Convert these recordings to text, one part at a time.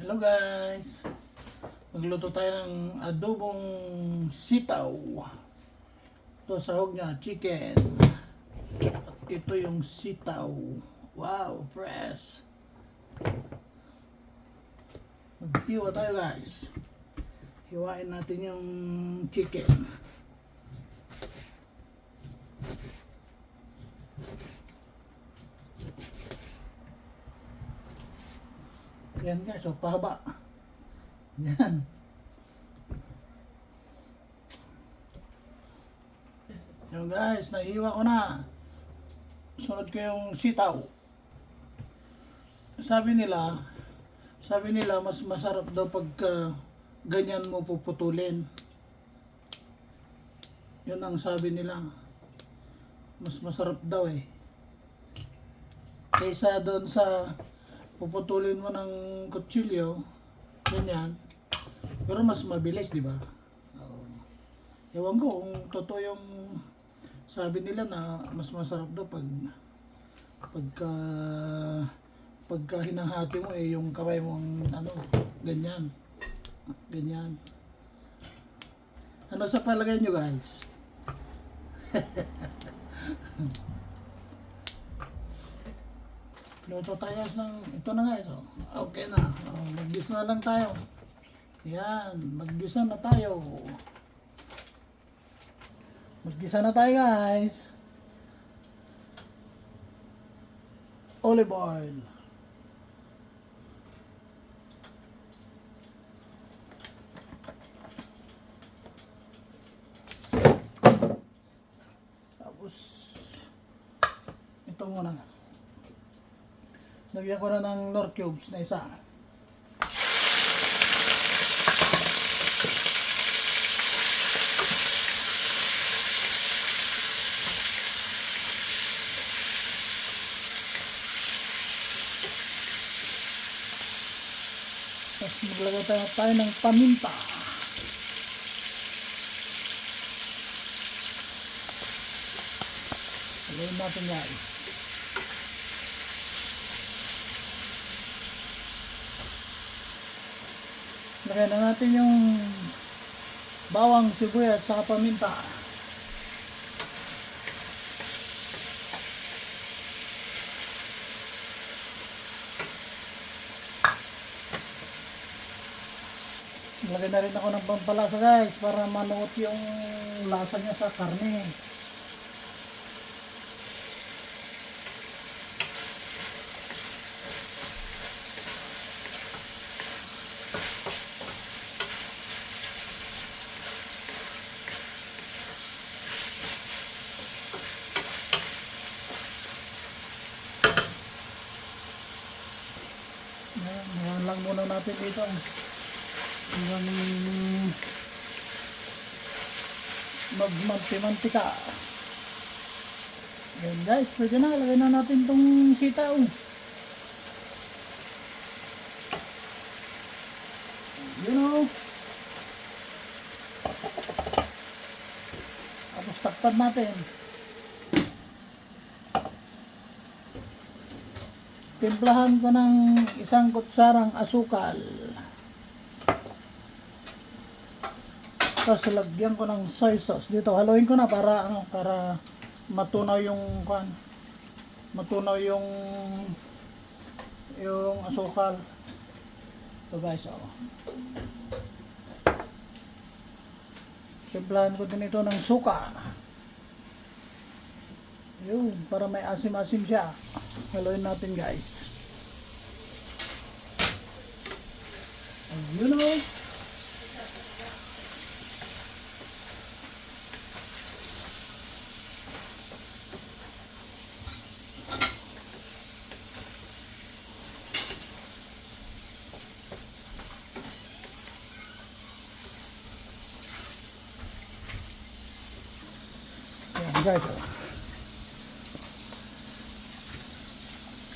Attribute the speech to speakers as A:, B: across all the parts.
A: Hello guys! Magluto tayo ng adobong sitaw. Ito sahog niya, chicken. At ito yung sitaw. Wow, fresh! Maghiwa tayo guys. Hiwain natin yung chicken. Yan guys, so pahaba. Yan. Yan guys, nahiwa ko na. Sunod ko yung sitaw. Sabi nila mas masarap daw pagka ganyan mo puputulin. Yun ang sabi nila. Mas masarap daw eh. Kaysa doon sa puputulin mo ng kutsilyo, ganyan. Pero mas mabilis, di ba? Ewan ko kung totoo yung sabi nila na mas masarap daw pagka hinahati mo eh yung kamay mo ano, ganyan. Ganyan. Ano sa palagay nyo guys? Luto tayo ng, ito na guys, oh. Okay na, mag-gisa na lang tayo. Yan, mag-gisa na tayo. Mag-gisa na tayo guys. Olive oil. Tapos, ito muna. Lagyan ko na ng Knorr cubes na isa. Tapos maglagay tayo ng paminta. Lagyan natin guys. Lagyan na natin yung bawang, sibuyas at saka paminta. Lagyan na rin ako ng pampalasa guys para manuot yung lasa niya sa karne. Ayan lang muna natin dito. Hanggang magmanti-mantika. Ayan guys, pwede na. Lagay na natin itong sitaw. You know. Tapos takpan natin. Timplahan ko ng isang kutsarang asukal. Tapos lagyan ko ng soy sauce dito. Haluin ko na para matunaw yung matunaw yung asukal. So guys, timplahan ko din ito ng suka. Yun, para may asim-asim siya. Haluin natin guys. You know. Ayan guys.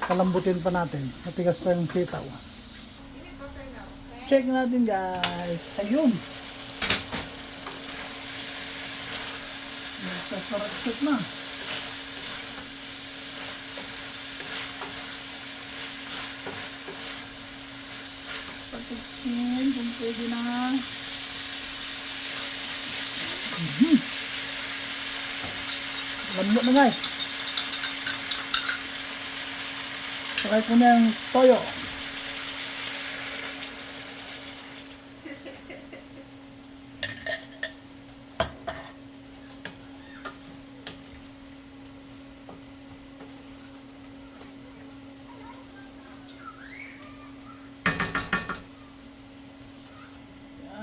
A: Kalambutin pa natin. Matigas pa yung sitaw. Check natin guys. Ayun. Nagsasarap na. Tingin kung pwede na. Lambot na guys. Sakay ko na yung toyo.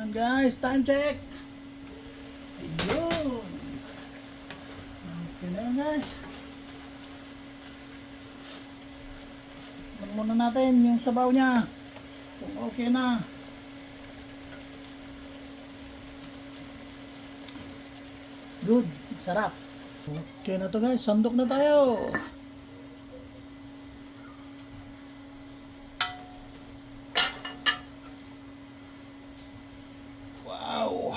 A: Yan guys, time check. Ayun. Okay na yan guys. Tignan muna natin yung sabaw niya. Kung okay na. Good. Sarap. Okay na to guys. Sandok na tayo. Wow.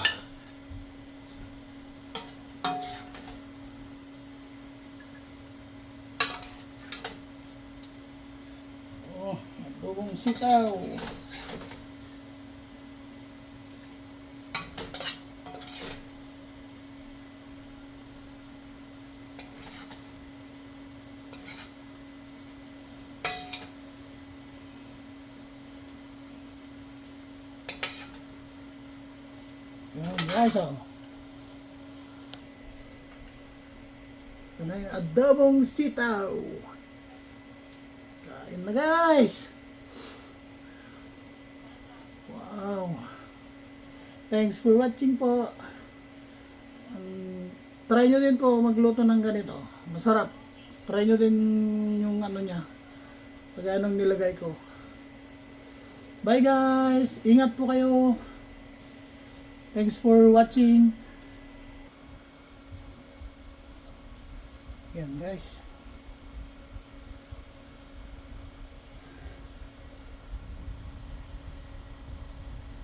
A: Oh, adobong sitaw. Yan guys, oh. Ito na yung adobong sitaw. Kain na guys. Wow. Thanks for watching po. Try nyo din po magluto ng ganito. Masarap. Try nyo din yung ano niya. Pag anong nilagay ko. Bye guys. Ingat po kayo. Thanks for watching. Yan guys.